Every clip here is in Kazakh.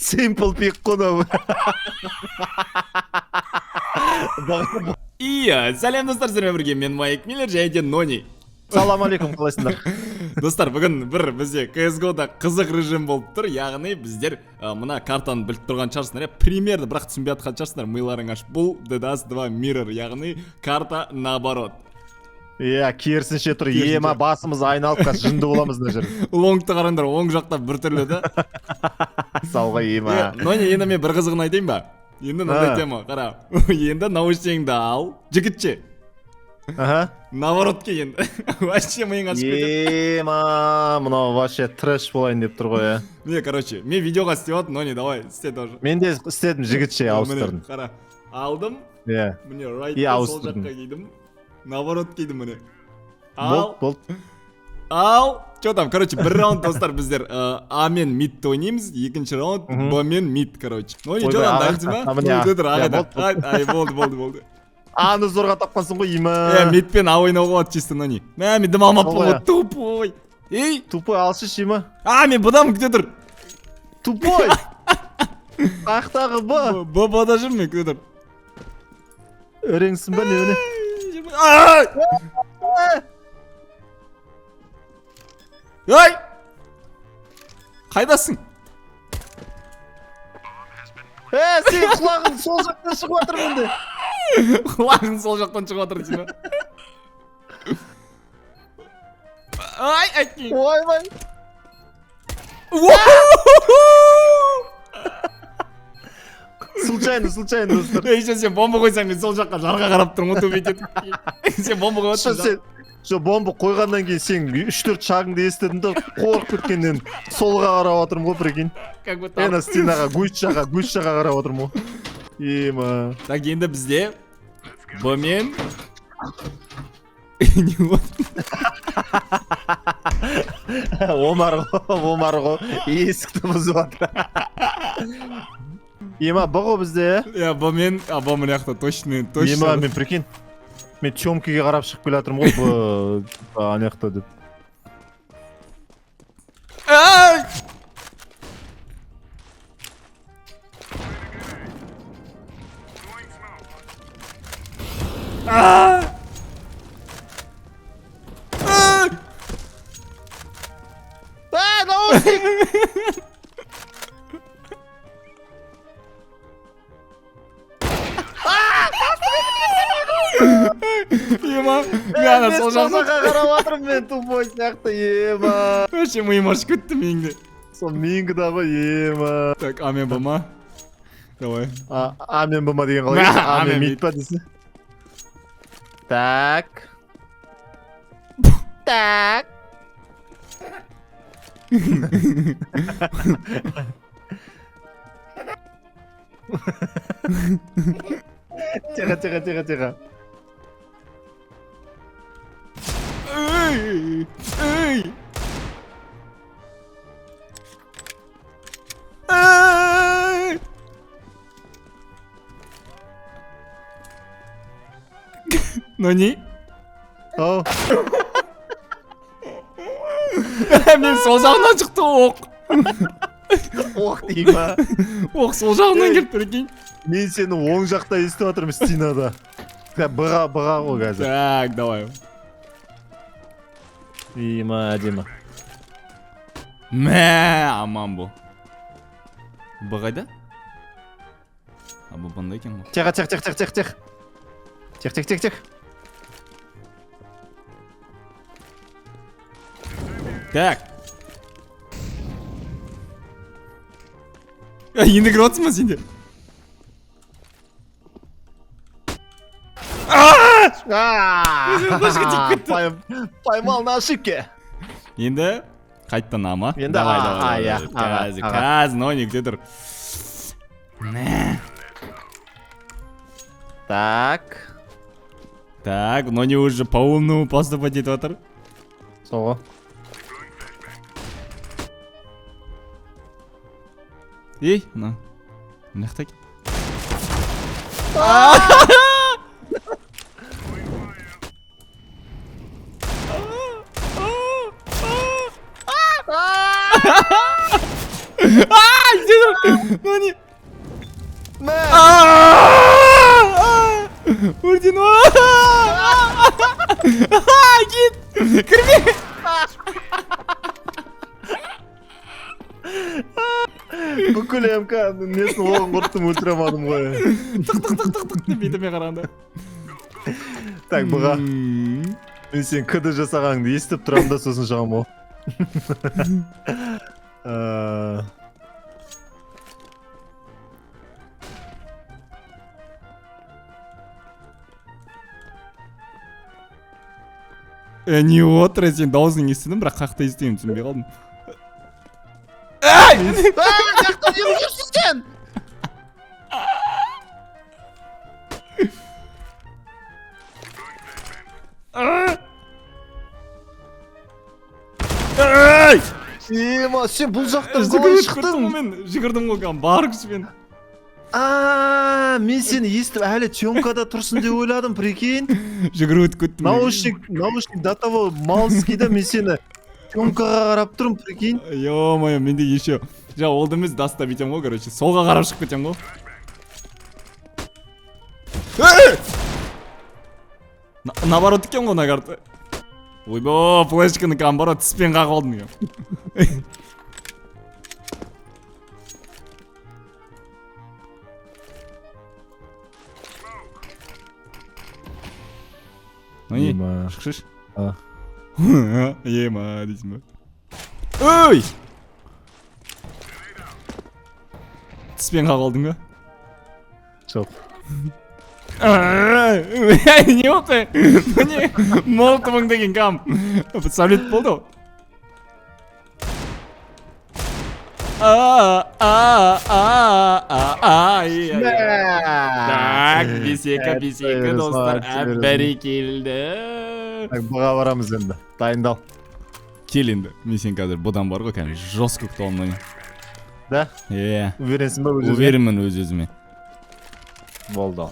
Simple pick қонау. Iya, сәлем достар, сіздермен бірге мен Майк Миллер және де Нони. Салам алейкум, қалайсыңдар? Достар, бүгін бізде CSGO-да қызық режим болып тұр. Яғни біздер мына картаны біліп тұрған шығарсыңдар, примерді бірақ түсінбей жатқан шығарсыңдар. Миларың аш, бұл DDoS 2 Mirror, яғни карта наоборот. Иә, керісінше тұр. Ема басымыз айналып қас жынды боламыз мына жерде. Лонгты қараңдар, оң жақта бір түрлі да. Сауға ема. Нони, енді мен бір қызығын айтайын ба? Енді мынандай тема, қара. Енді наушнигіңді ал, жігітше. Наоборот кейін. Вообще миың ашып кетеді. Ема, мынау вообще трэш болайын деп тұр ғой. Не, короче, мен видеоға істеп, Нони, давай, істе тоже. Мен де істедім, жігітше ауыстырдым. Қара, алдым. Иә. Міне, райтта сол жаққа кейдім. Наоборот кейдім міне. Болды. Ал, что там, короче, бір раунд достар біздер А мен мидті ойнаймыз, екінші раунд Б мен мид, короче. Нони, что там, дайынсың ба? Ай, болды. Аны зорға тапқансың ғой, има. Мид пен А ойнауға болады чисто, Нони. Мидім алмап болды, тупой. Ей! Тупой, алшы шима. Мен бұдамын күте тұр. Тупой! Ақтағы Б. Б-бада жүр мен күте тұр. Өреңсің ба, не өне? Ай! Қайдасың? Сен құлағың сол жақтан шығып атыр менде. Құлағың сол жақтан шығып атыр дейсің ба? Ай, әкей. Ой. Случайно, достар. Еще сен бомба қойсаң, мен сол жаққа жарға қарап тұрмын, төбет етіп. Сен бомба қойғансың. Сен бомба қойғаннан кейін сен 3-4 шағыңды естідің да қорқып кеткеннен солға қарап отырмын ғой, прикинь. Ена стенаға, гуйшаға қарап отырмын ғой. Ема. Так, енді бізде Б мен Омар ғой, есікті бұзып жатыр. Ема, Б ғой бізде. Иә, Б мен, Б мына жақта точно. Ема, мен прикинь. Мен тёмкеге қарап шығып келе жатырмын ғой, ана жақта деп. Наушник! Ема, мен сол жаққа қарап атырмын мен тупой сияқты, ема. Вообще миым ашып кетті меніңде. Сол меніңгі да ғой, ема. Так, А мен Б ма? Давай. А мен Б ма деген қалай? А мен мид па десе? Так. Тихо. Эй! Нони? Ау. Мен сол жағынан шықты оқ. Оқ дейм ба? Оқ сол жағынан келіп прикинь. Мен сені оң жақта естіп жатырмын стенада. Бұға ғой қазір. Так, давай. Ема, әдемі. Аман бұл. Бұ қайда? Бұл бұнда екен бұл. Тих. Так. Енді кіріп отырсың ба сенде? Поймал на ошибке. Енді қайттан А ма? Енді А. Каз, Нони, где тұр? Так, Нони уже по-умному поступать етіп отыр. Соғы. Ей, мына жақта екен. Нани? Мә! Өрден кет! Кірме! Бүкіл МК несін оғын құрттым өлтіремадым ғой. Тық деп бетіме қарағанда. Так, бұға. Мен сен кіді жасағаныңды естіп тұрам да сосын жағам о. Не отыр, сен даусың естідім, бірақ қақта естеймін, түсінбей қалдым. Жақта не жүрсің сен? Ема, сен бұл жақтан қалай шықтың? Жүгірдім ғой, бар күшпен. Мен сені естіп әлі тёмкада тұрсын деп ойладым, прикинь. Жүгіріп өтіп кеттім. Наушник до того малскийда мен сені тёмкаға қарап тұрмын, прикинь. Ё-моё, менде еще жаңа олды емес даста бүйтем ғой, короче, солға қарап шығып кетем ғой. Наоборот екен ғой, на карта. Ойбо, флешканы наоборот тіспен қағып алдым. Не, шықшыш. Ема, дейсің ба? Ой! Тіспен қағып алдың ба? Жоқ. Не болды? Не? Молотовың деген кам. Салют болды ғой. Так, бесека, достар, бәрекелді. Бұға барамыз енді, дайындал. Кел енді, мен сен қазір бұдан бар ғой, кәне жос көкті олмайын. Да? Уверенсің ба өз-өзіме? Уверенмін өз-өзіме. Болды.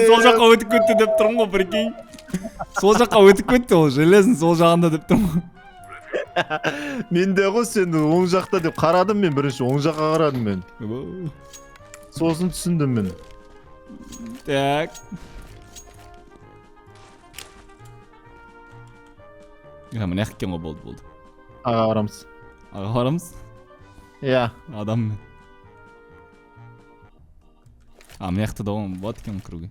Сол жаққа өтіп кетті деп тұрмын ғой, прикинь. Сол жаққа өтіп кетті ол, железін сол жағында деп тұрмын ғой. Мен де ғой сен оң жақта деп қарадым мен, бірінші оң жаққа қарадым мен. Сосын түсіндім мен. Так. Міне әккен ғой, болды. Аға барамыз. Аға барамыз? Иә. Адам мен. Міне әкті да оған болады екен кіруге.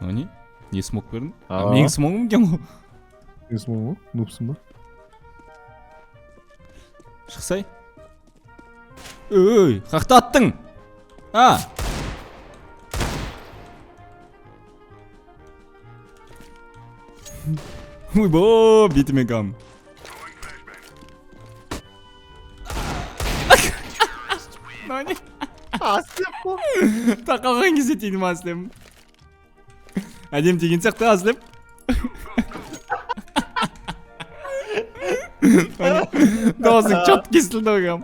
Не? Не смог бердің? Менің смогым екен ғой. Менің смогым ғой? Нупсың ба? Шықсай. Өй, қақта аттың? Ойбо, бетіме қам. Нани? Аслеп қой. Тақалған кезде тейдім аслем. Әдем теген сияқты аслеп. Даусың чот кесілді оғам.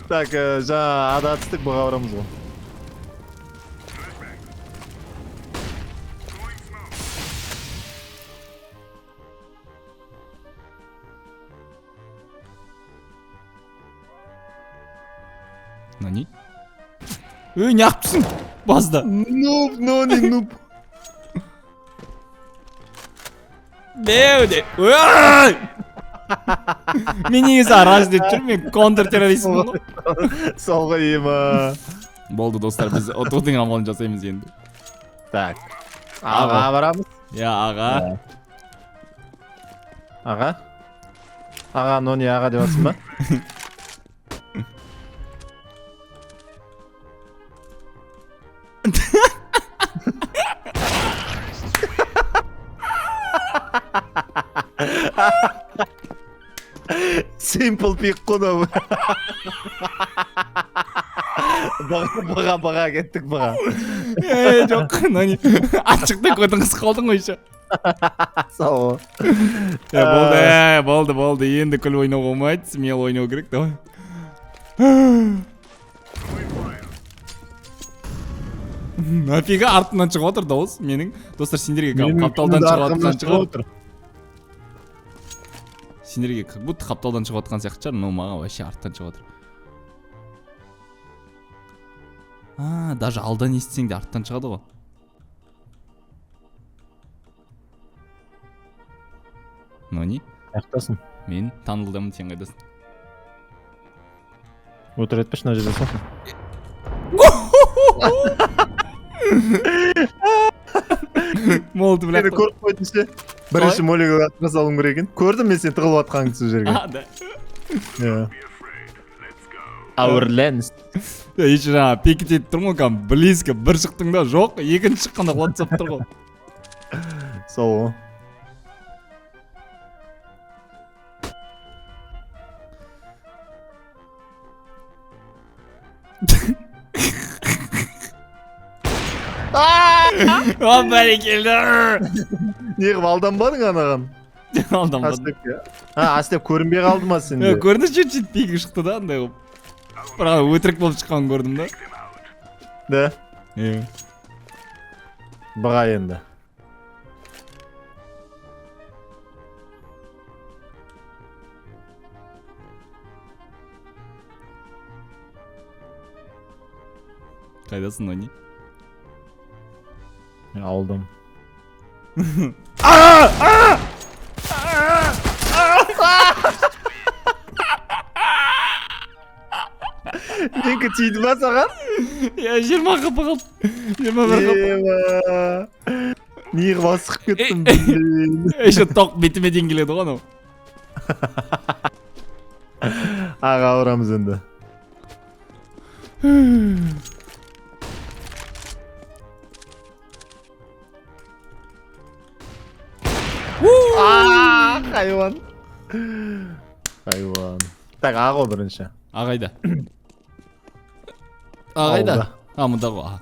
Так, жаңа ада атыстық бұға барамыз ғой. Нани? Өй, не ақпысың? Базда. Нуп, нуп. Беуде. Өй! Мен негізі араж деп жүр, мен контртеррористпін ғой. Солға ема. Болды достар, біз отудың амалын жасаймыз енді. Так. Аға барамыз? Я, аға. Аға? Аға, нони аға деп атсың ба? Simple pick қона. Бұға кеттік бұға. Жоқ, нани. Атшықта көтіңіз қалдың ғой еще. сау болды енді күл ойнауға болмайды, смело ойнау керек. Давай. Нафига артынан шығып отыр дауыс менің. Достар, сендерге қапталдан шығып шығар. Сендерге как будто қапталдан шығып отқан сияқты шығар, но маған вообще арттан шығып отыр. Даже алдан естісең де арттан шығады ғой. Не? Аяқтасың. Мен танылдым, сен қайдасың? Отыр етпеш, мына жерде соқсын. Молды білек. Мені көріп қойдыңшы. Бірінші молеге атқа салуым керек екен. Көрдім мен сен тығылып атқаныңды сол жерге. Да. Our lens. Еще жаңа пекет етіп тұрмын ғой, близко бір шықтың да, жоқ, екінші шыққанда WhatsApp тұр ғой. Сол ғой. Бәрекелді. Неғып алданбадың анаған? Алданбадым. Астеп көрінбей қалды ма сенде? Көріні сөйтіп пекі шықты да, андай қылып. Бірақ өтірік болып шыққанын көрдім да. Да? Бұға енді. Қайдасың, Нони? Алдым. Менікі тиді ма саған? 20 қапы қалды. 21 қапы. Неғып асықып кеттім білмеймін. Еще тоқ бетіме дейін келеді ғой анау. Аға ауырамыз енді. Хайуан. Хайуан. Так, аға бірінші. Ағайда. Ағайда. Мұнда ғой.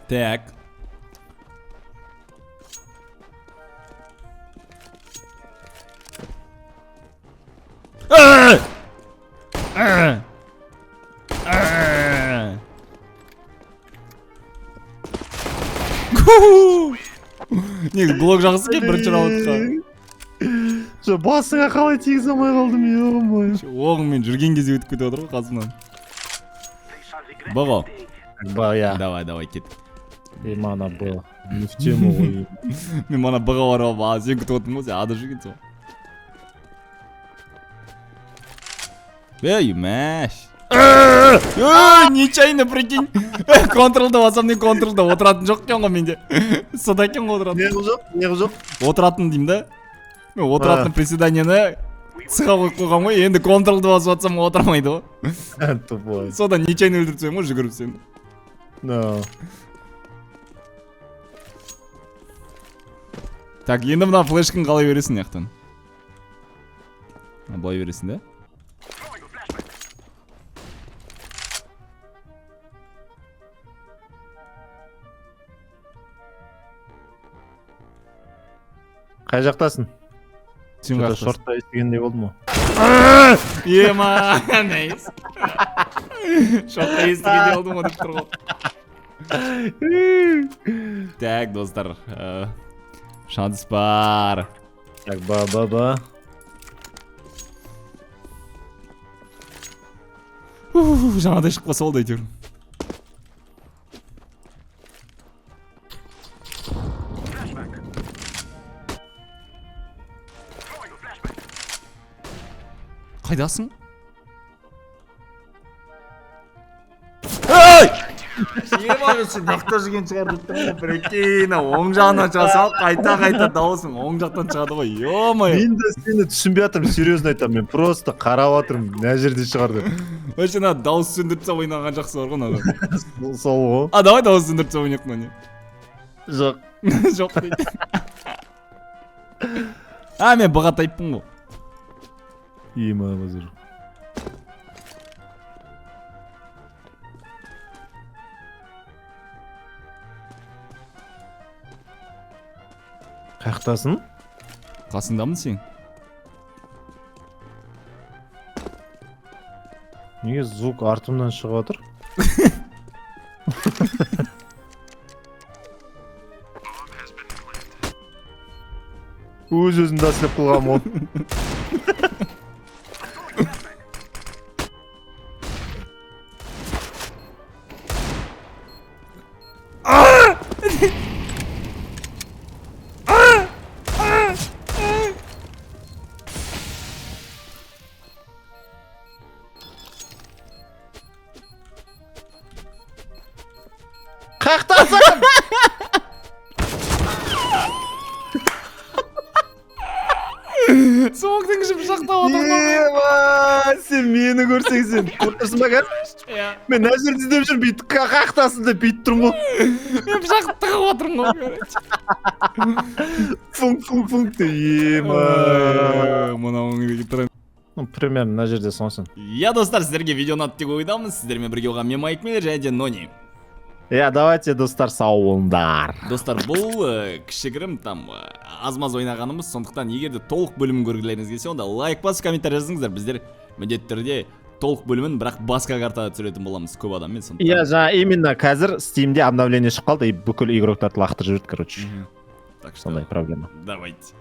Так. Негіз блок жағысы ке бірінші раундқа. Жо басыңа қалай тегіз алмай қалдым, еғым. Оғыңмен жүрген кезде өтіп кетіп отыр ғой қазымнан. Бұғы. Бағя. Давай кет. Мана бұ. Не в тему ғой. Мен мана бұға бар ғой, сен күтіп отырмын ғой, сен ада жүргенсің ғой. Эй, мәш. Нечайно, прикинь. Контролда басам, не контролда. Отыратын жоқ кен ғой менде. Сода кен ғой отыратын. Неғып жоқ? Отыратын деймін да. Мен отыратын приседанияны сыға қойған ғой, енді контролды басып атсам отырмайды ғой. Тупой. Содан нечайно өлтіртсем ғой, жүгіріп сен. Так, енді мына флешкін қалай бересің яқтан? Былай бересің да? Қай жақтасың? Сен қақтасың? Шортта естігендей болды ма? Ема, нәйіз. Шортта естігендей болды ма деп тұр ғой. Так, достар. Шанс бар. Так, ба. Жаңадай шықпаса болды әйтеуір. Қайдасың? Ай! Сен жақта жүрген шығар деп тұрмын, прикинь, оң жағынан жасал, қайта дауысың оң жақтан шығады ғой, ё-май. Мен де сені түсінбей жатырмын, серьезно айтамын, мен просто қарап жатырмын, мына жерде шығар деп. Вообще на дауыс сөндіртсе ойнаған жақсы бар ғой мынада. Сол ғой. Давай дауыс сөндіртсе ойнайық мына. Жоқ. Жоқ дейді. Мен бұға тайыппын ғой. Ема базар. Қаяқтасың? Қасыңдамын сен? Неге звук артымнан шығып отыр? Өз-өзімді әсілеп қылғам ол. Қаяқтасың? Соңғың ішіп пышақтап отырмын ғой. Ема, сен мені көрсең сен отырсың ба қазір? Иә. Мен мына жерде іздеп жүрмін, бүйтіп қаяқтасың деп бүйтіп тұрмын ғой. Мен пышақты тығып отырмын ғой. Функ деп. Ема. Мынауың Примерно мына жерде сонсын. Я, достар, сіздерге видео ұнады деп ойдамын. Сіздермен бірге болған мен Майк Миллер және де Нони. Давайте, достар, сау болыңдар. Достар, бұл кішігірім там аз-маз ойнағанымыз, сондықтан егер де толық бөлімін көргілеріңіз келсе, онда лайк басып комментарий жазыңыздар. Біздер міндетті түрде толық бөлімін бірақ басқа картада түсіретін боламыз көп адаммен. Жаңа именно қазір Steam'де обновление шығып қалды и бүкіл игроктарды лақтырып жіберді, короче. Так что Сондай проблема. давайте.